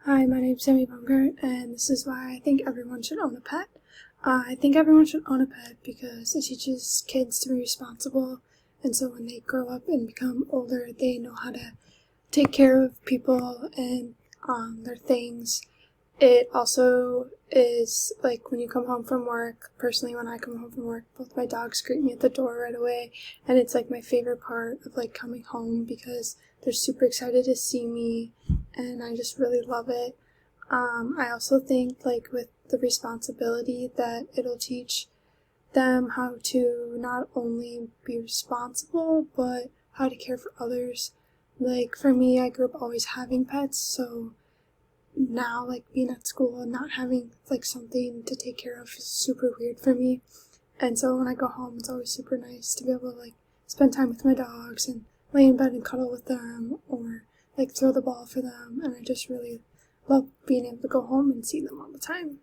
Hi, my name's Sammy Bumgart, and this is why I think everyone should own a pet. I think everyone should own a pet because it teaches kids to be responsible, and so when they grow up and become older, they know how to take care of people and their things. It also is like when you come home from work, personally, when I come home from work, both my dogs greet me at the door right away, and it's like my favorite part of like coming home because they're super excited to see me, and I just really love it. I also think like with the responsibility that it'll teach them how to not only be responsible, but how to care for others. Like for me, I grew up always having pets, so now like being at school and not having like something to take care of is super weird for me. And so when I go home, it's always super nice to be able to like spend time with my dogs and lay in bed and cuddle with them or like throw the ball for them. And I just really love being able to go home and see them all the time.